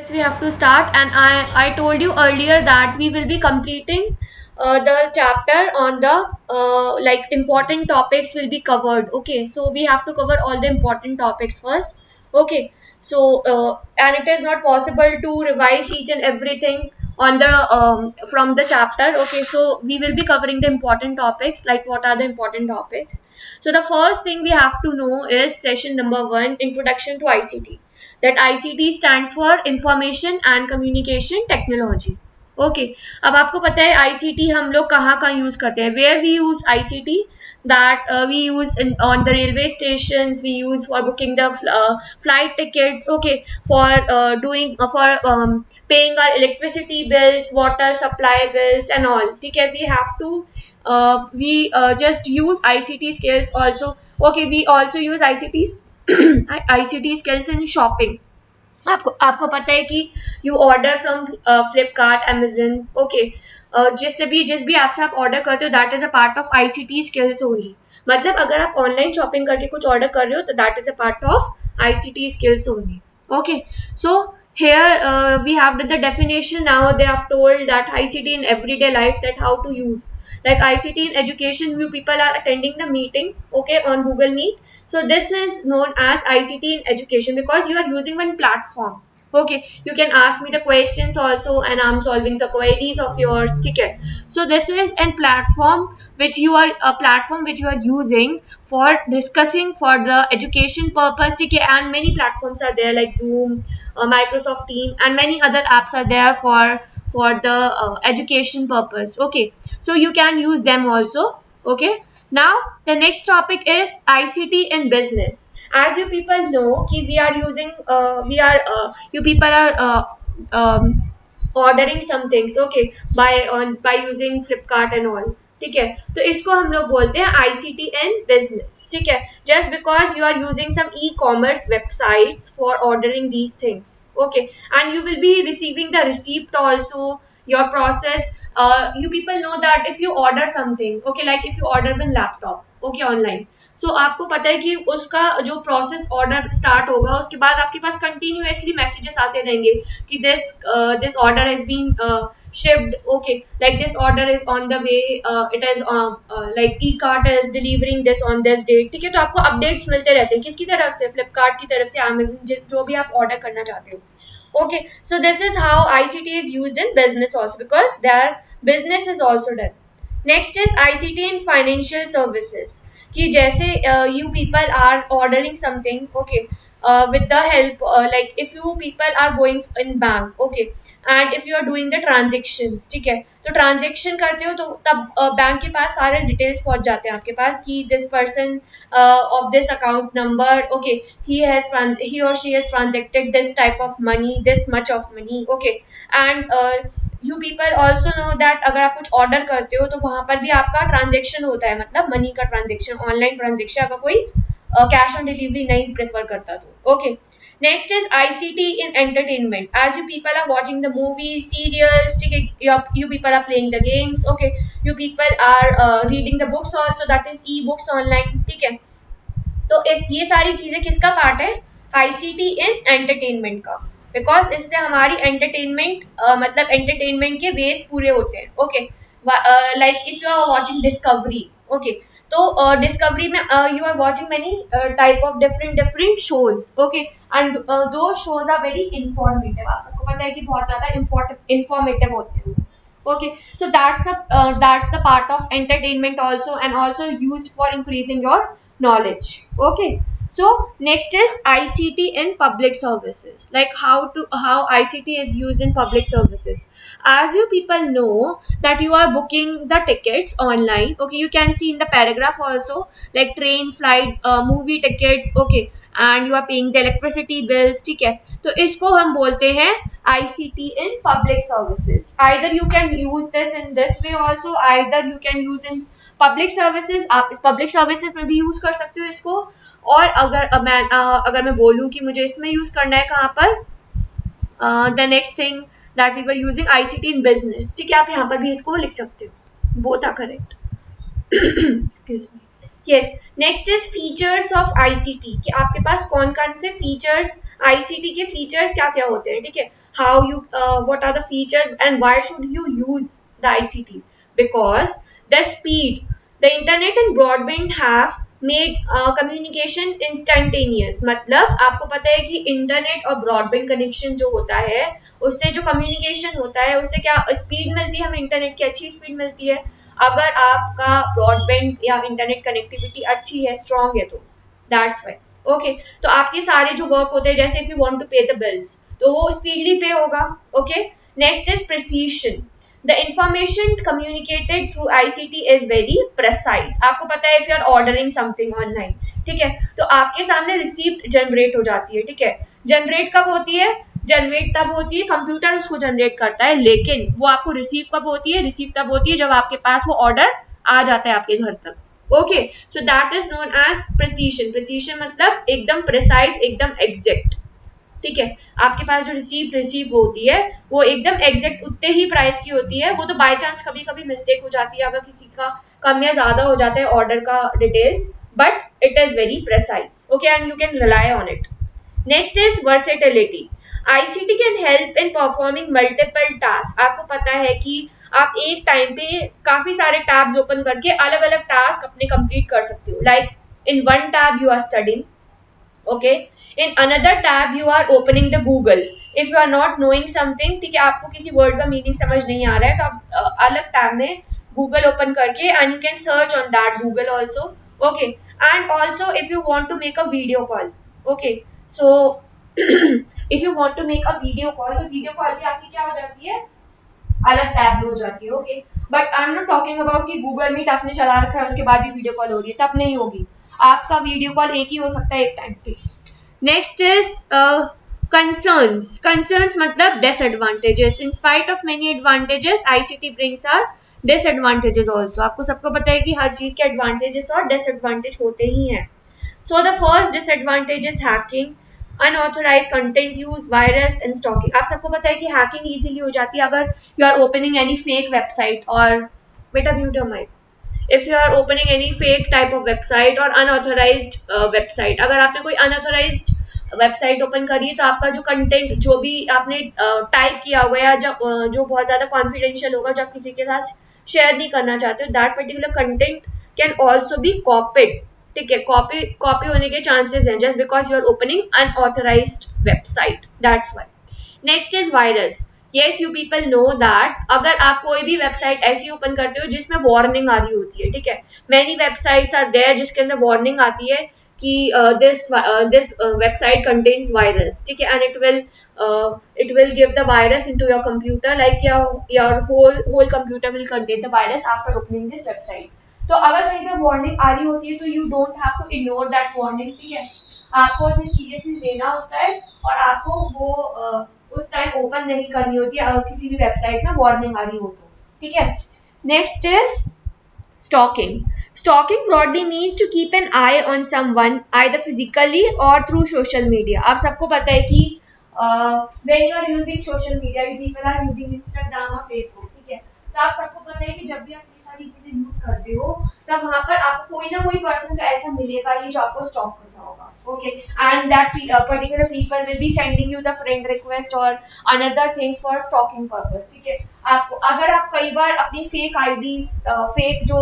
minutes we have to start, and I told you earlier that we will be completing the chapter on the like important topics will be covered. Okay, so we have to cover all the important topics first. Okay, so and it is not possible to revise each and everything on the from the chapter. Okay, so we will be covering the important topics. Like, what are the important topics? So the first thing we have to know is session number 1, introduction to ICT. That ICT stands for Information and Communication Technology. Okay, अब आपको पता है ICT हम लोग कहाँ कहाँ use करते हैं. Where we use ICT, that we use on the railway stations, we use for booking the flight tickets. Okay, for doing for paying our electricity bills, water supply bills and all. Okay, we have to we just use ICT skills also. Okay, we also use ICT skills in shopping. आपको आपको पता है कि you order from Flipkart, Amazon. Okay, जिस भी app से आप order करते हो, that is a part of ICT skills only. मतलब अगर आप ऑनलाइन शॉपिंग करके कुछ ऑर्डर कर रहे हो तो that is a part of ICT skills only. Okay, so here we have the definition. Now they have told that ICT in everyday life, that how to use. Like ICT in education, you people are attending the meeting, okay, on Google Meet. So this is known as ICT in education because you are using one platform. Okay, you can ask me the questions also, and I'm solving the queries of yours. Okay, so this is a platform which you are using for discussing for the education purpose. Okay, and many platforms are there like Zoom, Microsoft Team, and many other apps are there for the education purpose. Okay, so you can use them also. Okay, now the next topic is ICT in business. As you people know कि you people are ordering some things. Okay, by using Flipkart and all. ठीक है, तो इसको हम लोग बोलते हैं ICT इन business. ठीक है, just because you are using some e commerce websites for ordering these things. Okay, and you will be receiving the receipt also. Your process, you people know that if you order something, okay, like if you order one laptop, okay, online, so आपको पता है कि उसका जो process order start होगा उसके बाद आपके पास कंटिन्यूअसली मैसेजेस आते रहेंगे कि this order has been shipped. Okay, like this order is on the way, it is like e-cart is delivering this on this date. ठीक है, तो आपको अपडेट्स मिलते रहते हैं किसकी तरफ से, फ्लिपकार्ट की तरफ से, अमेजन, जो भी आप ऑर्डर करना चाहते हो. Okay, so this is how ICT is used in business also, because their business is also done. Next is ICT in financial services. कि जैसे you people are ordering something. Okay, with the help like if you people are going in bank. Okay, and if you are doing the transactions. ठीक है, तो transaction करते हो तो तब bank के पास सारे डिटेल्स पहुंच जाते हैं आपके पास कि this person of this account number. Okay, he or she has transacted this type of money, this much of money. Okay, and you people also know that अगर आप कुछ ऑर्डर करते हो तो वहां पर भी आपका ट्रांजेक्शन होता है, मतलब मनी का ट्रांजेक्शन, ऑनलाइन ट्रांजेक्शन, अगर कोई कैश ऑन डिलीवरी नहीं प्रेफर करता तो. Okay, next is ICT in entertainment. As you people are watching the movies, serials, you people are playing the games. Okay, you people are reading the books also, that is e-books online. ठीक है, तो ये सारी चीजें किसका part है, ICT इन entertainment का. Because इससे हमारी एंटरटेनमेंट मतलब एंटरटेनमेंट के वेज पूरे होते हैं. Okay, like if you are watching Discovery. Okay, तो डिस्कवरी में you are watching many type of different shows. Okay, and those shows are very informative. आप सबको पता है कि बहुत ज्यादा इंफॉर्मेटिव होते हैं. Okay, so that's the part of entertainment also, and also used for increasing your knowledge. Okay, so next is ICT in public services. Like how ICT is used in public services. As you people know that you are booking the tickets online. Okay, you can see in the paragraph also, like train, flight, movie tickets. Okay, and you are paying the electricity bills. ठीक है, तो इसको हम बोलते हैं ICT in public services. Either you can use this in this way also, either you can use in public services. आप इस public services में भी use कर सकते हो इसको. और अगर मैं बोलूँ कि मुझे इसमें use करना है कहाँ पर, the next thing that we were using ICT in business. ठीक है, आप यहाँ पर भी इसको लिख सकते हो. Both are correct. Excuse me. Yes, next is features of ICT. कि आपके पास कौन कौन से features आईसीटी के फीचर्स क्या क्या होते हैं, ठीक है, how you what are the features and why should you use the ICT, because the speed, the internet and broadband have made communication instantaneous. मतलब आपको पता है कि इंटरनेट और ब्रॉडबैंड कनेक्शन जो होता है उससे जो कम्युनिकेशन होता है उससे क्या स्पीड मिलती है, हमें इंटरनेट की अच्छी स्पीड मिलती है अगर आपका ब्रॉडबैंड या इंटरनेट कनेक्टिविटी अच्छी है, स्ट्रांग है तो दैट्स वाई। ओके, तो आपके सारे जो वर्क होते हैं जैसे if you want to pay the bills तो वो स्पीडली पे होगा। Okay, next is precision, the information communicated through ICT is very precise. आपको पता है if you are ordering something online, ठीक है, तो आपके सामने रिसीप्ट जनरेट हो जाती है, ठीक है, जनरेट कब होती है, जनरेट तब होती है कंप्यूटर उसको जनरेट करता है, लेकिन वो आपको रिसीव कब होती है, रिसीव तब होती है जब आपके पास वो ऑर्डर आ जाता है आपके घर तक। Okay, so that is known as precision. Precision मतलब एकदम प्रिसाइज, एकदम एग्जैक्ट, ठीक है, आपके पास जो रिसीव होती है वो एकदम एग्जैक्ट उतने ही प्राइस की होती है। वो तो बाय चांस कभी कभी मिस्टेक हो जाती है अगर किसी का कम या ज्यादा हो जाता है ऑर्डर का details, but it is very precise. Okay, and you can rely on it. Next is versatility, ICT can help in performing multiple task. आपको पता है कि आप एक टाइम पे काफी सारे टैब्स ओपन करके अलग अलग टास्क अपने कंप्लीट कर सकते हो, like in one tab you are studying, okay, in another tab you are opening the Google, if you are not knowing something, ठीक है, आपको किसी वर्ड का मीनिंग समझ नहीं आ रहा है तो आप अलग टैब में गूगल ओपन करके and you can search on that Google also. Okay, and also if you want to make a video call, okay, so if you want to make a video call तो video call भी आपकी क्या हो जाती है, अलग tab में हो जाती है। Okay, but I am not talking about कि गूगल मीट आपने चला रखा है उसके बाद भी वीडियो कॉल हो रही है, तब नहीं होगी, आपका वीडियो कॉल एक ही हो सकता है एक टाइम पे। नेक्स्ट इज कंसर्न्स, कंसर्न्स मतलब disadvantages, in spite of many advantages ICT brings are disadvantages also. आपको सबको पता है कि हर चीज के एडवांटेजेस और डिसएडवांटेज होते ही हैं। So the first disadvantage is hacking, unauthorised content use, virus and stalking. आप सबको पता है कि हैकिंग इजीली हो जाती है अगर you are opening any fake website और बेटा mute your mic, if you are opening any fake type of website और unauthorized website, अगर आपने कोई unauthorized वेबसाइट ओपन करी है तो आपका जो कंटेंट जो भी आपने टाइप किया हुआ है या जो बहुत ज्यादा कॉन्फिडेंशियल होगा जो आप किसी के साथ शेयर नहीं करना चाहते हो, that particular content can also be copied, ठीक है, कॉपी कॉपी होने के चांसेस हैं just because you are opening unauthorised website, that's why. Next is virus, yes you people know that अगर आप कोई भी वेबसाइट ऐसी ओपन करते हो जिसमें वार्निंग आ रही होती है, ठीक है, मैनी वेबसाइट्स आर देयर जिसके अंदर वार्निंग आती है कि दिस वेबसाइट कंटेन्स वायरस, ठीक है, and it will give the virus into your computer, like your whole computer will contain the virus after opening this website। तो अगर कहीं पे वार्निंग आ रही होती है तो you don't have to ignore that warning, ठीक है, आपको उसे सीरियसली लेना होता है और आपको वो उस टाइम ओपन नहीं करनी होती है अगर किसी भी वेबसाइट में वार्निंग आ रही हो तो, ठीक है। Next is stalking, stalking broadly means to keep an eye on someone either physically or through social media। आप सबको पता है कि when you are using social media, you people are using Instagram or Facebook, ठीक है, तो आप सबको पता है कि जब भी आप ये सारी चीजें यूज करते हो तब वहां पर आपको कोई ना कोई पर्सन तो ऐसा मिलेगा ही जो आपको स्टॉक कर रहा होगा। Okay, and that particular people will be sending you the friend request और another things for stalking purpose, ठीक है। आपको अगर आप कई बार अपनी फेक आईडी फेक जो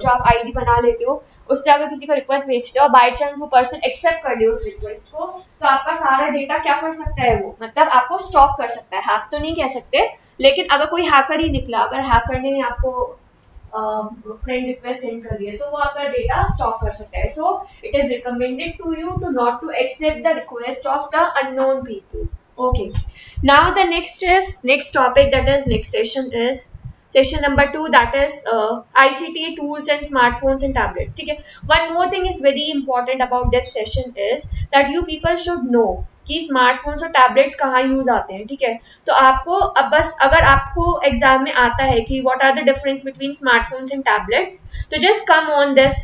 आप आईडी बना लेते हो उससे अगर किसी को रिक्वेस्ट भेजते हो बाय चांस वो पर्सन एक्सेप्ट कर ले उस रिक्वेस्ट को तो आपका सारा डेटा क्या कर सकता है, वो मतलब आपको स्टॉक कर सकता है, हैक तो नहीं कह सकते, लेकिन अगर कोई हैकर ही निकला, अगर हैकर ने आपको फ्रेंड रिक्वेस्ट सेंड कर दिया तो वो आपका डेटा स्टॉक कर सकता है। So it is recommended to you to not to accept the request of the unknown people. Okay, now the next topic, that is next session is session number 2, that is ICT tools and smartphones and tablets, ठीक है। One more thing is very important about this session is that you people should know कि smartphones और tablets कहाँ use आते हैं, ठीक है। तो आपको अब बस अगर आपको एग्जाम में आता है कि what are the difference between smartphones and tablets, तो जस्ट कम ऑन दिस,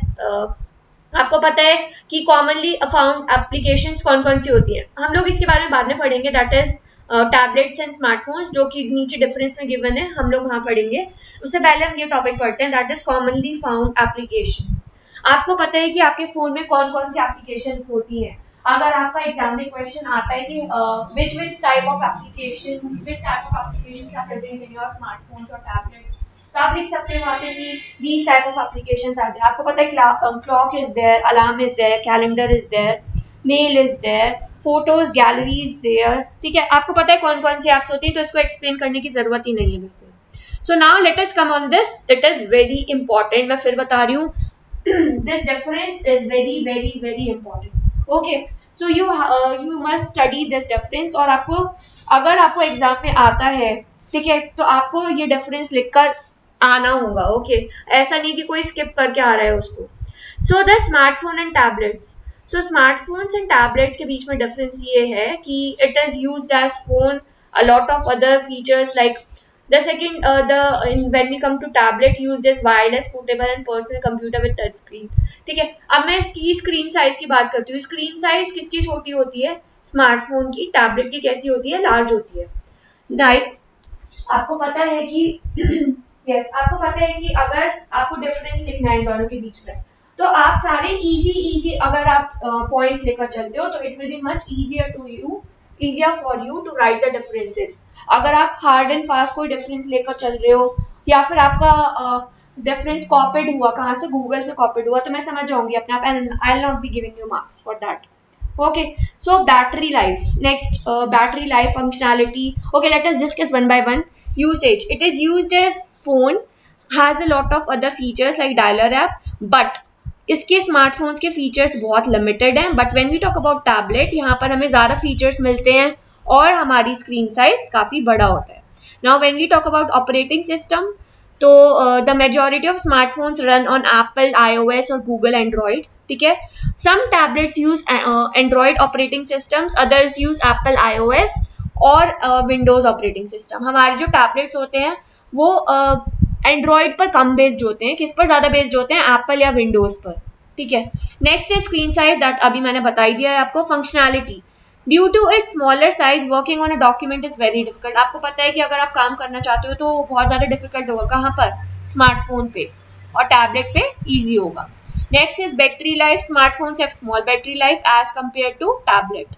आपको पता है कि कॉमनली फाउंड एप्लीकेशंस कौन कौन सी होती हैं, हम लोग इसके बारे में बाद में पढ़ेंगे, that is tablets and smartphones, जो कि नीचे डिफरेंस में गिवन है, हम लोग वहां पढ़ेंगे। उससे पहले हम ये टॉपिक पढ़ते हैं, that is commonly found applications. आपको पता है कि आपके फोन में कौन कौन सी एप्लीकेशन होती हैं, अगर आपका एग्जाम में क्वेश्चन आता है कि which type of applications are present in your smartphones or tablets, तो आप लिख सकते हो वहाँ पे कि these type of applications are there. आपको पता है clock is there, alarm is there, calendar is there, mail is there, photos gallery is there. ठीक है, आपको पता है कौन कौन सी एप्स होती है, तो इसको एक्सप्लेन करने की जरूरत ही नहीं है बिल्कुल. So now let us come on this. It is very important. मैं फिर बता रही हूँ. This difference is very important. Okay. So you must study this difference. और आपको अगर आपको एग्जाम में आता है, ठीक है, तो आपको ये डिफरेंस लिखकर आना होगा. ओके, ऐसा नहीं कि कोई स्किप करके आ रहा है उसको. So the smartphone and tablets. So smartphones and tablets के बीच में डिफरेंस ये है कि it is used as phone, a lot of other features like the second when we come to tablet used as wireless portable and personal computer with touch screen. ठीक है, अब मैं इसकी स्क्रीन साइज की बात करती हूँ. स्क्रीन साइज किसकी छोटी होती है? स्मार्टफोन की. टैबलेट की कैसी होती है? लार्ज होती है. राइट. आपको पता है कि यस आपको पता है कि अगर आपको डिफरेंस लिखना है इन दोनों के बीच में, तो आप सारे इजी अगर आप पॉइंट्स लेकर चलते हो, तो it will be much easier for you to write the differences. अगर आप हार्ड एंड फास्ट कोई डिफरेंस लेकर चल रहे हो, या फिर आपका डिफरेंस कॉपीड हुआ कहाँ से, गूगल से कॉपीड हुआ, तो मैं समझ जाऊंगी अपने आप, and I will not be giving you marks for that. Okay, so battery life. Next, battery life functionality. Okay, let us discuss one by one. Usage. It is used as phone, has a lot of other features like dialer app, but इसके smartphones के features बहुत limited हैं. But when we talk about tablet, यहाँ पर हमें ज़्यादा features मिलते हैं और हमारी स्क्रीन साइज काफ़ी बड़ा होता है. Now when we talk about operating system, तो the majority of smartphones run on Apple iOS और गूगल एंड्रॉयड. ठीक है, some tablets use Android operating systems, others use Apple iOS और विंडोज ऑपरेटिंग सिस्टम. हमारे जो टैबलेट्स होते हैं वो एंड्रॉयड पर कम बेस्ड होते हैं. किस पर ज़्यादा बेस्ड होते हैं? एप्पल या विंडोज पर. ठीक है. नेक्स्ट है स्क्रीन साइज, दैट अभी मैंने बता ही दिया है आपको. Functionality. Due to its smaller size working on a document is very difficult. आपको पता है कि अगर आप काम करना चाहते हो तो बहुत ज़्यादा डिफिकल्ट होगा. कहाँ पर? स्मार्टफोन पे. और टैबलेट पे ईजी होगा. Next is battery life. Smartphones have small battery life as compare to tablet.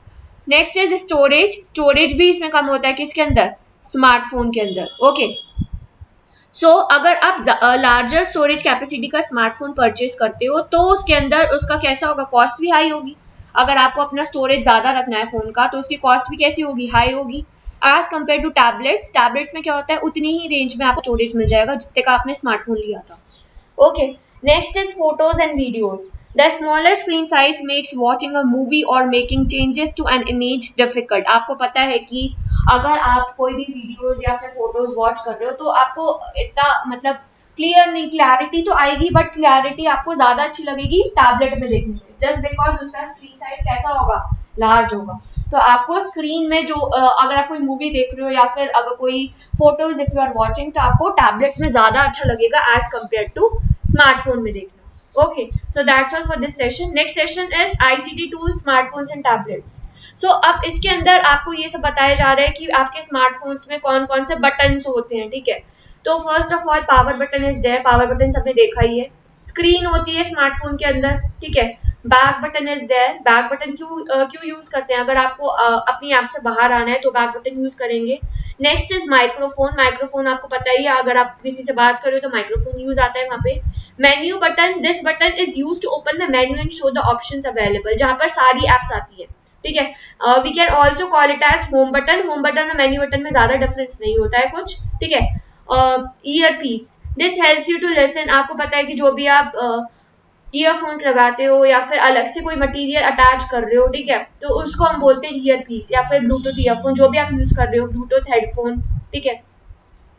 Next is storage. Storage भी इसमें कम होता है. किसके अंदर? स्मार्टफोन के अंदर. ओके. सो अगर आप लार्जर स्टोरेज कैपेसिटी का स्मार्टफोन परचेज करते हो, तो उसके अंदर उसका कैसा होगा? कॉस्ट भी हाई होगी. अगर आपको अपना स्टोरेज ज़्यादा रखना है फ़ोन का, तो उसकी कॉस्ट भी कैसी होगी? हाई होगी. As compare to tablets. Tablets में क्या होता है? उतनी ही रेंज में आपको स्टोरेज मिल जाएगा जितने का आपने स्मार्टफोन लिया था. Okay. Next is photos and videos. The smaller screen size makes watching a movie or making changes to an image difficult. आपको पता है कि अगर आप कोई भी वीडियोज या फिर फोटोज वॉच कर रहे हो, तो आपको इतना मतलब क्लियर नहीं, क्लैरिटी तो आएगी बट क्लैरिटी आपको ज्यादा अच्छी लगेगी टैबलेट में देखने में, जस्ट बिकॉज उसका स्क्रीन साइज कैसा होगा? लार्ज होगा. तो आपको स्क्रीन में जो अगर आप कोई मूवी देख रहे हो या फिर अगर कोई photos if you are watching, तो आपको टैबलेट में ज्यादा अच्छा लगेगा एज कम्पेयर टू स्मार्टफोन में देखना. Okay, so that's all for this session. Next session is ICT tools, smartphones and tablets. So अब इसके अंदर आपको ये सब बताया जा रहा है कि आपके स्मार्टफोन्स में कौन कौन से बटन्स होते हैं. ठीक है, तो first of all power button is there. Power button सबने देखा ही है. स्क्रीन होती है स्मार्टफोन के अंदर. ठीक है. Back button is there. Back button क्यों यूज करते हैं? अगर आपको अपनी ऐप से बाहर आना है तो बैक बटन यूज करेंगे. Next is microphone. माइक्रोफोन आपको पता ही है, अगर आप किसी से बात कर रहे हो तो माइक्रोफोन यूज आता है वहाँ पे. Menu button. This button is use to open the menu and show the options available, जहाँ पर सारी एप्स आती है. ठीक है. We can also call it as home button. Home button और मेन्यू बटन में ज्यादा डिफरेंस नहीं होता है कुछ. ठीक है. Ear piece. This helps you to listen. आपको पता है कि जो भी आप ईयरफोन्स लगाते हो या फिर अलग से कोई मटेरियल अटैच कर रहे हो, ठीक है, तो उसको हम बोलते हैं ईयर पीस, या फिर ब्लूटूथ ईयरफोन, जो भी आप यूज कर रहे हो, ब्लूटूथ हेडफोन, ठीक है,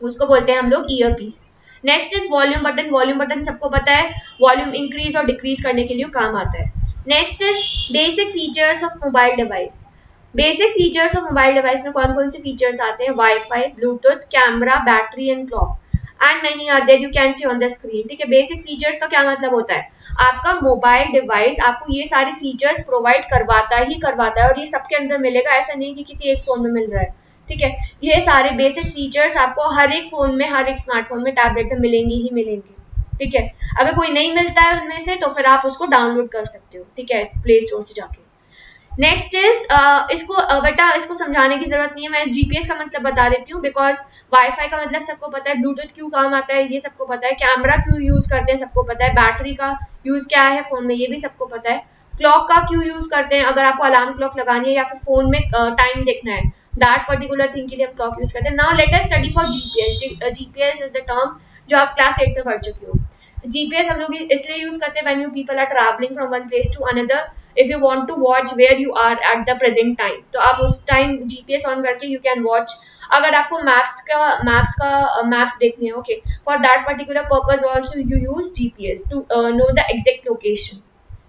उसको बोलते हैं हम लोग ear piece. Next is volume button. Volume button सबको पता है, वॉल्यूम इंक्रीज और डिक्रीज करने के लिए काम आता है. Next is basic features of mobile device. Basic features of mobile device में कौन कौन से फीचर्स आते हैं? Wifi, Bluetooth, camera, battery and clock and many are there, you can see on the screen. ठीक है. बेसिक फीचर्स का क्या मतलब होता है? आपका मोबाइल डिवाइस आपको ये सारे फीचर्स प्रोवाइड करवाता है, और ये सबके अंदर मिलेगा. ऐसा नहीं कि किसी एक फोन में मिल रहा है. ठीक है. ये सारे बेसिक फीचर्स आपको हर एक फोन में, हर एक स्मार्टफोन में, टैबलेट में मिलेंगे ही मिलेंगे. ठीक है. अगर कोई नहीं मिलता है उनमें से, तो फिर आप उसको डाउनलोड कर सकते हो. ठीक है, प्ले स्टोर से जाके. नेक्स्ट इज इसको बेटा इसको समझाने की जरूरत नहीं है, मैं जीपीएस का मतलब बता देती हूँ, बिकॉज वाईफाई का मतलब सबको पता है, ब्लूटूथ क्यों काम आता है ये सबको पता है, कैमरा क्यों यूज करते हैं सबको पता है, बैटरी का यूज क्या है फोन में ये भी सबको पता है, क्लॉक का क्यों यूज करते हैं अगर आपको अलार्म क्लॉक लगानी है या फिर फोन में टाइम देखना है, दैट पर्टिकुलर थिंग के लिए हम क्लॉक यूज करते हैं। Now let us study for GPS. GPS is the term जो आप क्लास 8 में पढ़ चुके हो। जीपीएस हम लोग इसलिए यूज करते हैं when you people are travelling from one place to another, if you want to watch where you are at the present time, तो आप उस टाइम जीपीएस ऑन करके यू कैन वॉच। अगर आपको मैप्स देखने हैं, okay, for that particular purpose also you use GPS to know the exact location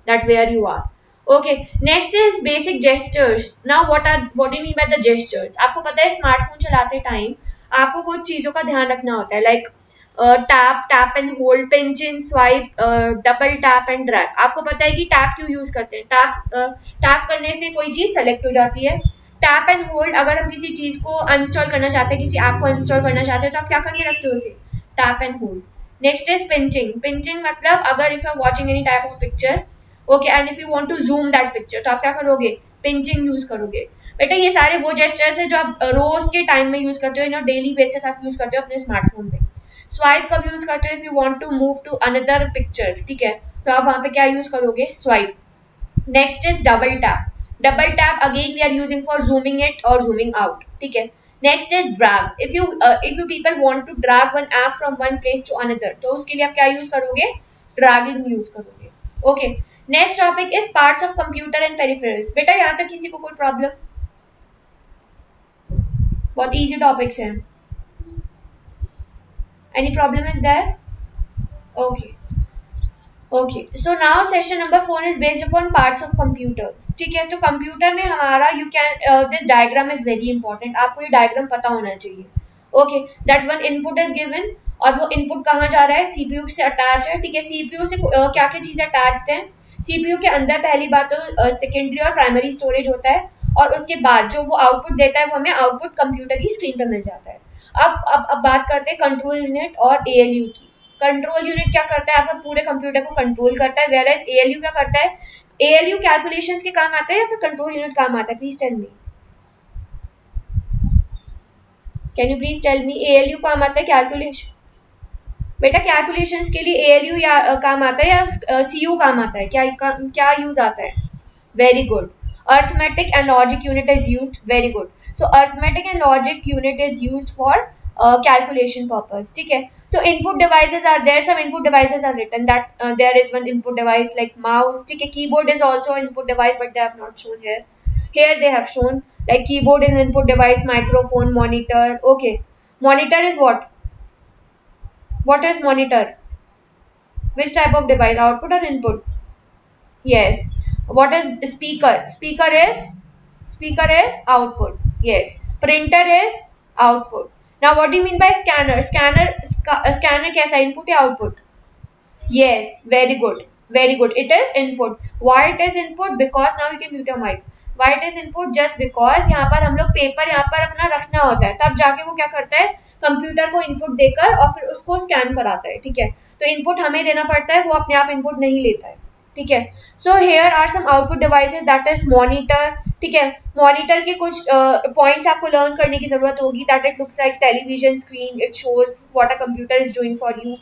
that where you are. Okay, next is basic gestures. Now what do you mean by the gestures? आपको पता है smartphone चलाते time आपको कुछ चीजों का ध्यान रखना होता है, like tap and hold, pinch in, swipe, double tap and drag. आपको पता है कि टैप क्यों यूज करते हैं? टैप करने से कोई चीज सेलेक्ट हो जाती है। टैप एंड होल्ड, अगर हम किसी चीज को अनइंस्टॉल करना चाहते हैं, किसी ऐप को अनइंस्टॉल करना चाहते हैं, तो आप क्या करके रखते हो उसे? Tap and hold. Next is pinching. Pinching मतलब अगर if you are watching any type of picture, okay, and if you want to zoom that picture, तो आप क्या करोगे? पिंचिंग यूज करोगे। बेटा ये सारे वो जेस्चर्स है जो आप रोज के टाइम में यूज करते हो, इन डेली बेसिस आप यूज करते हो अपने स्मार्टफोन पे। स्वाइप कब यूज करते हो? If you want to move to another picture, ठीक है, तो आप वहां पे क्या यूज करोगे? Swipe. Next is double tap. Double tap again we are using for zooming it और जूमिंग आउट, ठीक है। Next is drag. If you people want to drag one app from one place to another, तो उसके लिए आप क्या use करोगे? Dragging use करोगे। Okay, next topic is parts of computer and peripherals. बेटा यहाँ तक किसी को कोई प्रॉब्लम? बहुत इजी टॉपिक्स हैं। Any problem is there? Okay, okay, so now session number 4 is based upon parts of computers, ठीक है। तो कंप्यूटर में हमारा you can this diagram is very important, आपको ये डायग्राम पता होना चाहिए। Okay, that one input is given, और वो इनपुट कहाँ जा रहा है? सीपीयू से अटैच है, ठीक है। सीपीयू से क्या क्या चीजें अटैच्ड है? सीपीयू के अंदर पहली बात तो सेकेंडरी और प्राइमरी स्टोरेज होता है, और उसके बाद जो वो आउटपुट देता है वो हमें आउटपुट कंप्यूटर की स्क्रीन पर मिल जाता है। अब बात करते हैं कंट्रोल यूनिट और एएलयू की। कंट्रोल यूनिट क्या करता है? आपका पूरे कंप्यूटर को कंट्रोल करता है, वेयर एज एएलयू क्या करता है? एएलयू कैलकुलेशंस के काम आता है या फिर कंट्रोल यूनिट काम आता है? Please tell me, can you please tell me, ALU काम आता है कैलकुलेशन? बेटा कैलकुलेशंस के लिए एएलयू या काम आता है या सीयू काम आता है? क्या यूज आता है? Very good, arithmetic and logic unit is used. Very good, so arithmetic and logic unit is used for calculation purpose, ठीक है। तो input devices are there, some input devices are written that there is one input device like mouse, ठीक है। Keyboard is also input device but they have not shown here. Here they have shown like keyboard is input device, microphone, monitor. Okay, monitor is what? What is monitor? Which type of device? Output or input? Yes. What is speaker? Speaker is output. Yes. Printer is output. Now what do you mean by scanner? Scanner कैसा input या output? Yes, very good. Very good. It is input. Why it is input? Because now you can mute your mic. Why it is input? Just because यहाँ पर हम लोग paper यहाँ पर अपना रखना होता है, तब जाके वो क्या करता है? कंप्यूटर को इनपुट देकर और फिर उसको स्कैन कराता है, ठीक है। तो इनपुट हमें देना पड़ता है, वो अपने आप इनपुट नहीं लेता है, ठीक है। So here are some output devices, that is monitor, ठीक है। मॉनिटर के कुछ पॉइंट्स आपको लर्न करने की जरूरत होगी, that it looks like television screen, it shows what a computer is doing for you,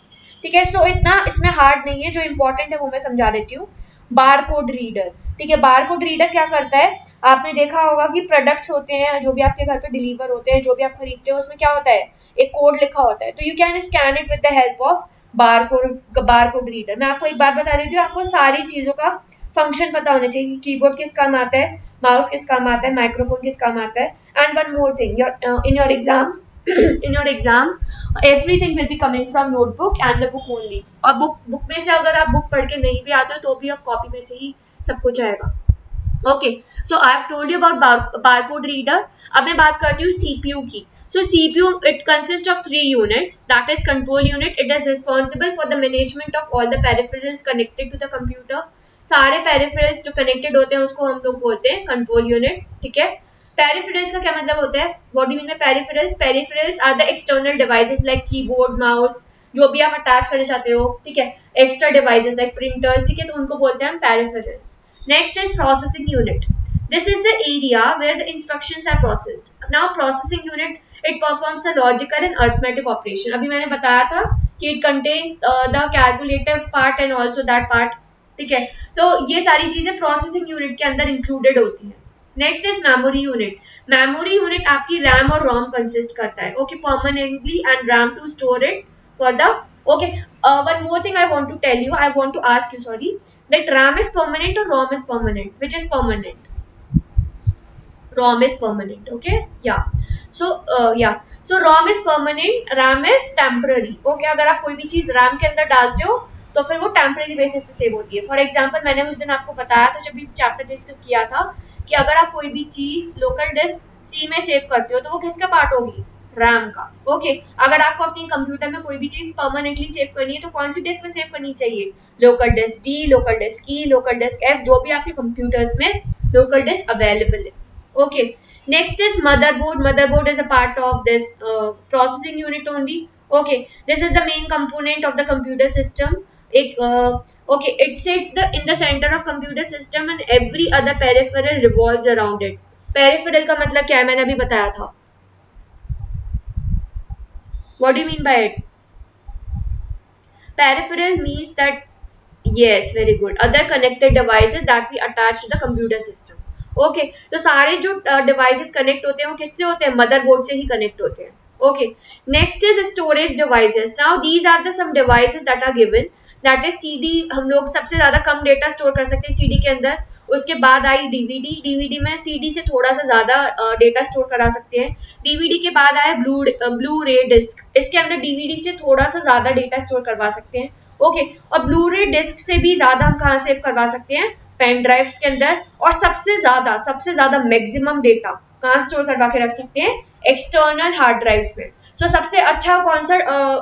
ठीक है। सो इतना इसमें हार्ड नहीं है, जो इंपॉर्टेंट है वो मैं समझा देती हूँ। बार कोड रीडर, ठीक है। बार कोड रीडर क्या करता है? आपने देखा होगा कि प्रोडक्ट्स होते हैं जो भी आपके घर पे डिलीवर होते हैं, जो भी आप खरीदते हो, उसमें क्या होता है? एक कोड लिखा होता है, तो you can scan it with the help of bar code reader. मैं आपको एक बात बता देती हूँ, आपको सारी चीजों का फंक्शन पता होना चाहिए कि कीबोर्ड किस काम आता है, माउस किस काम आता है, माइक्रोफोन किस काम आता है। And one more thing, in your exam in your exam everything will be coming from notebook and the book only, और बुक में से अगर आप बुक पढ़ के नहीं भी आते हो तो भी आप कॉपी में से ही सब कुछ आएगा। Okay, so I have told you about barcode reader. अब मैं बात करती हूँ सीपीयू की। So CPU it consist of 3 units, that is control unit, it is responsible for the management of all the peripherals connected to the computer. सारे peripherals जो connected होते हैं उसको हम लोग बोलते हैं कंट्रोल यूनिट, ठीक है। पेरिफेरल्स का क्या मतलब होता है? What do you mean by peripherals? Peripherals are the external devices like keyboard, mouse, जो भी आप अटैच करना चाहते हो, ठीक है। एक्स्ट्रा डिवाइसेस लाइक प्रिंटर्स, ठीक है, तो उनको बोलते हैं हम peripherals. Next is processing unit. This is the area where the instructions are processed. Now processing unit it performs a logical and arithmetic operation. अभी मैंने बताया था कि it contains the calculative part and also that part. ठीक है, तो ये सारी चीजें प्रोसेसिंग यूनिट के अंदर इंक्लूडेड होती हैं. Next is memory unit. Memory unit आपकी रैम और रोम कंसिस्ट करता है. Okay, permanently and RAM to store it for the. Okay, one more thing I want to tell you, I want to ask you, sorry, that RAM is permanent or ROM is permanent? Which is permanent? ROM is permanent. Okay, yeah. So yeah, so ROM is permanent, RAM is temporary. Okay, अगर आप कोई भी चीज RAM के अंदर डालते हो तो फिर वो टेम्परेरी बेसिस पे सेव होती है. फॉर एग्जाम्पल मैंने उस दिन आपको बताया था जब भी चैप्टर डिस्कस किया था कि अगर आप कोई भी चीज लोकल डिस्क सी में सेव करते हो तो वो किसका पार्ट होगी? रैम का. ओके, अगर आपको अपनी कंप्यूटर में कोई भी चीज परमानेंटली सेव करनी है तो कौन सी डिस्क में सेव करनी चाहिए? Local disk D, local disk E, local disk F, जो भी आपके कंप्यूटर्स में लोकल डिस्क अवेलेबल है. Okay, next is motherboard. Motherboard is a part of this processing unit only. Okay, this is the main component of the computer system. Okay, it sits in the center of computer system and every other peripheral revolves around it. Peripheral का मतलब क्या है? मैंने अभी बताया था. What do you mean by it? Peripheral means that, yes, very good, other connected devices that we attach to the computer system. Okay, तो सारे जो डिवाइसेस कनेक्ट होते हैं वो किससे होते हैं? मदरबोर्ड से ही कनेक्ट होते हैं. Okay, next is storage devices. Now these are the some devices that are given. That is CD. हम लोग सबसे ज्यादा कम डेटा स्टोर कर सकते हैं सीडी के अंदर. उसके बाद आई डीवीडी. डीवीडी में सीडी से थोड़ा सा ज्यादा डेटा स्टोर करा सकते हैं. डीवीडी के बाद आया ब्लू रे डिस्क. इसके अंदर डीवीडी से थोड़ा सा ज्यादा डेटा स्टोर करवा सकते हैं. ओके, और ब्लू रे डिस्क से भी ज्यादा हम कहाँ सेव करवा सकते हैं? पेन ड्राइव्स के अंदर. और सबसे ज्यादा मैक्सिमम डेटा कहाँ स्टोर करवा के रख सकते हैं? एक्सटर्नल हार्ड ड्राइव्स में. सो सबसे अच्छा कौन सा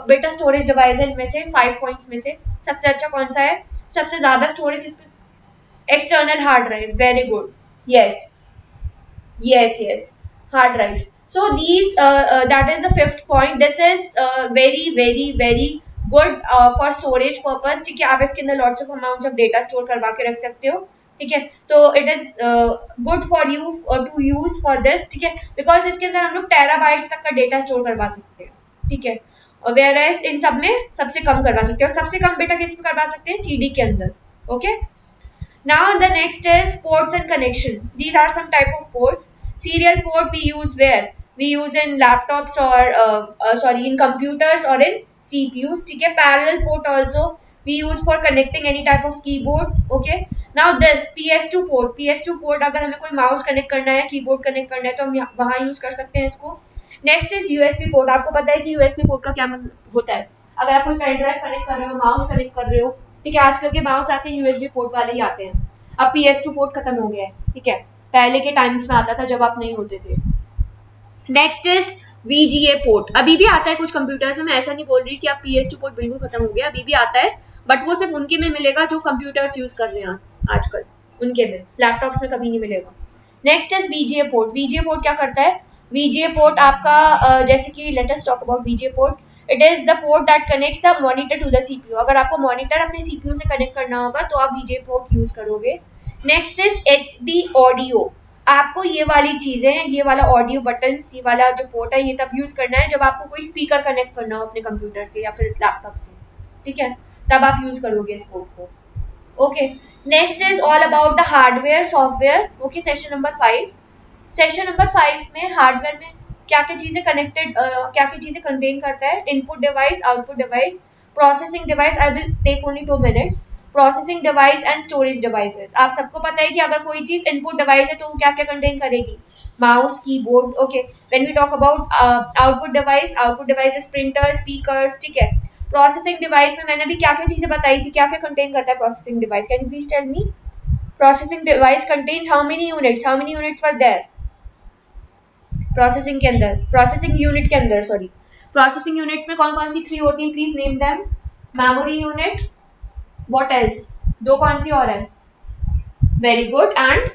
बेटा स्टोरेज डिवाइस है इनमें से 5 पॉइंट्स में से सबसे अच्छा कौन सा है? सबसे ज्यादा स्टोरेज किस पे? External hard drive. Very good. Yes yes yes, hard drives. So these that is the fifth point. This is very good for storage purpose. ठीक है, आप इसके अंदर lots of amounts of data store करवा के रख सकते हो. ठीक है, तो it is good for you to use for this. ठीक है, because इसके अंदर हम लोग टेराबाइट्स तक का डेटा स्टोर करवा सकते हैं. ठीक है, और whereas इन सब में सबसे कम करवा सकते हैं. और सबसे कम बेटा किस में करवा सकते हैं? सीडी के अंदर. Okay, now the next is ports and connection. These are some type of ports. Serial port we use where? We use in laptops or sorry, in computers or in CPUs. ठीक है, parallel port also we use for connecting any type of keyboard. Okay, now this PS2 port. PS2 port अगर हमें कोई mouse connect करना है, keyboard connect करना है तो हम वहाँ यूज कर सकते हैं इसको. Next is USB port. आपको पता है कि USB पोर्ट का क्या मतलब होता है? अगर आप कोई पेन ड्राइव कनेक्ट कर रहे हो, माउस कनेक्ट कर रहे हो, ठीक है, आजकल के माउस आते हैं USB पोर्ट वाले ही आते हैं. अब PS2 पोर्ट खत्म हो गया है. ठीक है, पहले के टाइम्स में आता था जब आप नहीं होते थे. Next is VGA port. अभी भी आता है कुछ कंप्यूटर्स में. मैं ऐसा नहीं बोल रही कि अब PS2 पोर्ट बिल्कुल खत्म हो गया, अभी भी आता है, बट वो सिर्फ उनके में मिलेगा जो कंप्यूटर्स यूज कर रहे हैं आजकल. उनके में, लैपटॉप्स में कभी नहीं मिलेगा. Next is VGA port. VGA port क्या करता है? VGA पोर्ट आपका जैसे कि let us talk about VGA port. It is the port that connects the monitor to the CPU. अगर आपको मॉनिटर अपने CPU से कनेक्ट करना होगा तो आप VGA पोर्ट यूज करोगे. Next is HD audio. आपको ये वाली चीजें, ये वाला ऑडियो बटन, ये वाला जो पोर्ट है, ये तब यूज करना है जब आपको कोई स्पीकर कनेक्ट करना हो अपने कंप्यूटर से या फिर लैपटॉप से. ठीक है, तब आप यूज करोगे इस पोर्ट को. Okay, next is all about the hardware software. Okay, session number 5. Session number 5 में हार्डवेयर में क्या क्या चीजें कनेक्टेड, क्या क्या चीजें कंटेन करता है? Input device, output device, processing device. I will take only 2 minutes. Processing device and storage devices. आप सबको पता है कि अगर कोई चीज इनपुट डिवाइस है तो वो क्या क्या कंटेन करेगी? Mouse, keyboard. Okay, when we talk about output device is printer, speakers. ठीक है, प्रोसेसिंग डिवाइस में मैंने भी क्या क्या चीजें बताई थी, क्या क्या कंटेन करता है processing device? Can you please tell me? Processing device contains how many units were there processing के अंदर, प्रोसेसिंग यूनिट के अंदर, सॉरी, प्रोसेसिंग यूनिट्स में कौन कौन सी 3 होती हैं? Please name them. Memory unit, what else? 2 कौन सी और है? Very good. And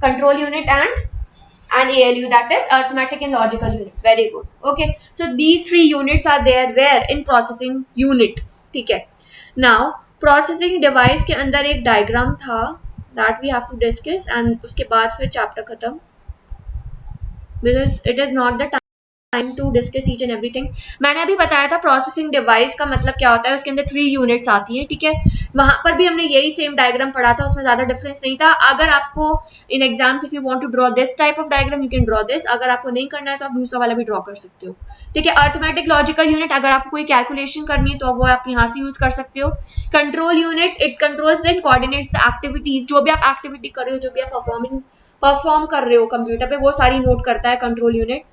control unit and ALU, that is arithmetic and logical unit. Very good. Okay, so these 3 units are there where in processing unit. ठीक है, now processing device के अंदर एक diagram था that we have to discuss, and उसके बाद फिर chapter खत्म, because it is not the time to discuss each and everything. मैंने अभी बताया था प्रोसेसिंग डिवाइस का मतलब क्या होता है, उसके अंदर 3 यूनिट्स आती हैं, ठीक है। वहां पर भी हमने यही सेम डायग्राम पढ़ा था, उसमें ज्यादा डिफरेंस नहीं था। अगर आपको इन exams if you want to draw this type of diagram you can draw this, अगर आपको नहीं करना है तो आप दूसरा वाला भी ड्रॉ कर सकते हो, ठीक है। अर्थमेटिक लॉजिकल यूनिट, अगर आपको कोई कैलकुलेशन करनी है तो वो आप यहाँ से यूज कर सकते हो। Control unit, it controls and coordinates the activities, जो भी आप एक्टिविटी कर रहे हो, जो भी आप परफॉर्म कर रहे हो कंप्यूटर पे, वो सारी नोट करता है control unit.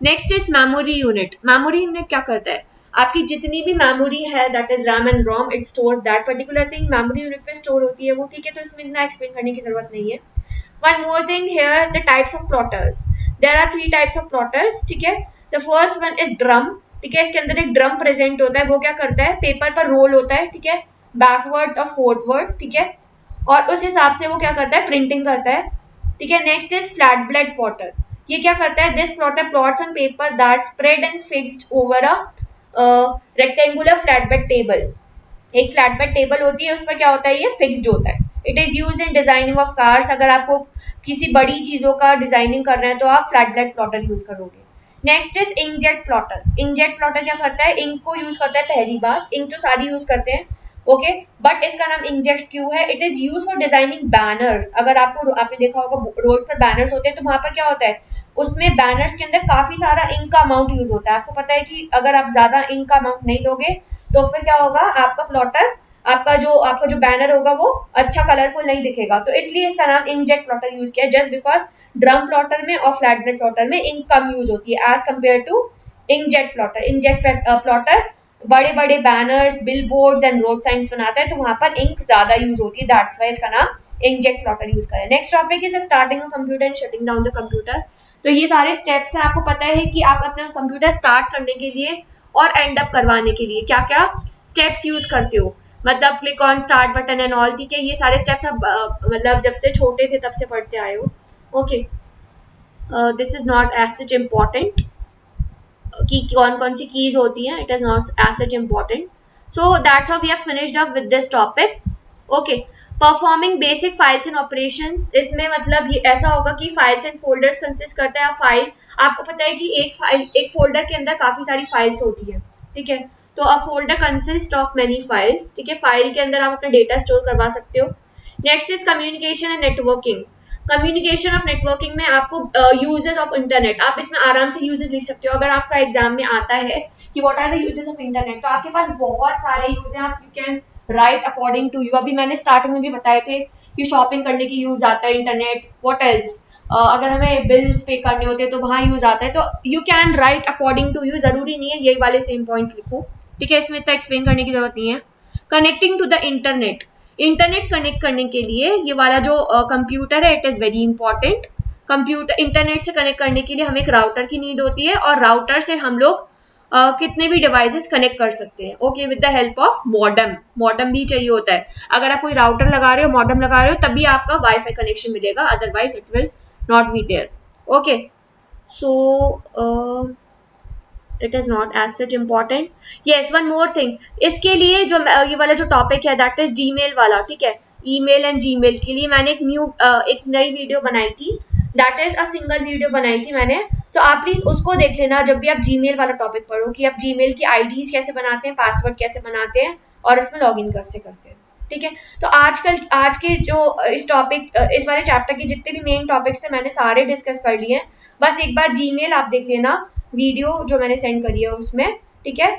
Next is memory unit. Memory unit क्या करता है, आपकी जितनी भी मेमोरी है that is RAM and ROM, it stores that particular thing, memory unit पे स्टोर होती है वो, ठीक है। तो इसमें इतना एक्सप्लेन करने की जरूरत नहीं है। One more thing here, the types of plotters, there are 3 types of plotters, ठीक है। The first one is drum, ठीक है। इसके अंदर एक ड्रम प्रेजेंट होता है, वो क्या करता है, पेपर पर रोल होता है, ठीक है, बैकवर्ड और फोर्थवर्ड, ठीक है, और उस हिसाब से वो क्या करता है, प्रिंटिंग करता है, ठीक है। Next is flat blade plotter, ये क्या करता है, this plotter plots on paper that spread and fixed over a rectangular flat bed table. एक फ्लैट बेड टेबल होती है, उस पर क्या होता है, ये फिक्स्ड होता है। It is used in designing of cars, अगर आपको किसी बड़ी चीजों का डिजाइनिंग कर रहे हैं तो आप फ्लैट ब्लेड प्लॉटर यूज करोगे। Next is inkjet plotter. Inkjet plotter क्या करता है, इंक को यूज करता है पहली बार, इंक तो सारी यूज करते हैं, ओके, बट इसका नाम इंकजेट क्यों है, it is use for designing banners. अगर आपने देखा होगा रोड पर बैनर्स होते हैं, तो वहां पर क्या होता है, उसमें बैनर्स के अंदर काफी सारा इंक का अमाउंट यूज होता है। आपको पता है कि अगर आप ज्यादा इंक का अमाउंट नहीं लोगे तो फिर क्या होगा, आपका प्लॉटर, आपका जो बैनर होगा वो अच्छा कलरफुल नहीं दिखेगा। तो इसलिए इसका नाम इंकजेट प्लॉटर यूज किया, जस्ट बिकॉज ड्रम प्लॉटर में और फ्लैट ब्लेड प्लॉटर में इंक कम यूज होती है as compare to inkjet plotter. Inkjet plotter बड़े बड़े banners, billboards and road signs बनाता है, तो वहां पर इंक ज्यादा यूज होती है, दैट्स वाई इसका नाम इंकजेट प्लॉटर यूज करें। Next topic is starting a computer and shutting down the computer. तो ये सारे स्टेप्स हैं, आपको पता है कि आप अपना कंप्यूटर स्टार्ट करने के लिए और एंड अप करवाने के लिए क्या क्या स्टेप्स यूज करते हो, मतलब click on start button and all, ठीक है। ये सारे स्टेप्स आप मतलब जब से छोटे थे तब से पढ़ते आए हो, okay. This is not as such important कि कौन कौन सी कीज होती हैं, it is not as such important. So that's how we have finished up with this topic, okay. Performing basic files and operations, इसमें मतलब ये ऐसा होगा कि फाइल्स एंड फोल्डर्स कंसिस्ट करता है फाइल। आपको पता है कि एक फोल्डर के अंदर काफी सारी फाइल्स होती है, ठीक है। तो a folder consist of many files, ठीक है। फाइल के अंदर आप अपना डेटा स्टोर करवा सकते हो। Next is communication and networking. Communication of networking में आपको यूजेस ऑफ इंटरनेट, आप इसमें आराम से यूजेस लिख सकते हो। अगर आपका एग्जाम में आता है कि what are the uses of internet, तो आपके पास बहुत सारे यूज हैं, आप you can write according to you. अभी मैंने स्टार्टिंग में भी बताए थे कि शॉपिंग करने की यूज आता है इंटरनेट, व्हाट एल्स, अगर हमें बिल्स पे करने होते हैं तो वहां यूज आता है। तो you can write according to you, जरूरी नहीं है यही वाले सेम पॉइंट लिखो, ठीक है, इसमें इतना एक्सप्लेन करने की जरूरत नहीं है। Connecting to the internet, internet connect करने के लिए ये वाला जो कंप्यूटर है it is very important. Computer internet से कनेक्ट करने के लिए हमें एक राउटर की नीड होती है, और राउटर से हम लोग कितने भी डिवाइसेस कनेक्ट कर सकते हैं, okay, with the help of modem. Modem भी चाहिए होता है, अगर आप कोई राउटर लगा रहे हो, मॉडेम लगा रहे हो, तभी आपका वाईफाई कनेक्शन मिलेगा, otherwise it will not be there, okay. So it is not as such important. Yes, one more thing, इसके लिए जो ये वाला जो टॉपिक है दैट इज जीमेल वाला, ठीक है। ईमेल एंड जीमेल के लिए मैंने एक नई वीडियो बनाई थी, that is a single video बनाई थी मैंने, तो आप प्लीज उसको देख लेना जब भी आप जीमेल वाला टॉपिक पढ़ो, कि आप जीमेल की आईडीज कैसे बनाते हैं, पासवर्ड कैसे बनाते हैं, और इसमें लॉग इन कैसे करते हैं, ठीक है। तो आज के जो इस वाले चैप्टर के जितने भी मेन टॉपिक्स थे मैंने सारे डिस्कस कर लिए हैं। बस एक बार जीमेल आप देख लेना, वीडियो जो मैंने सेंड करी है उसमें, ठीक है।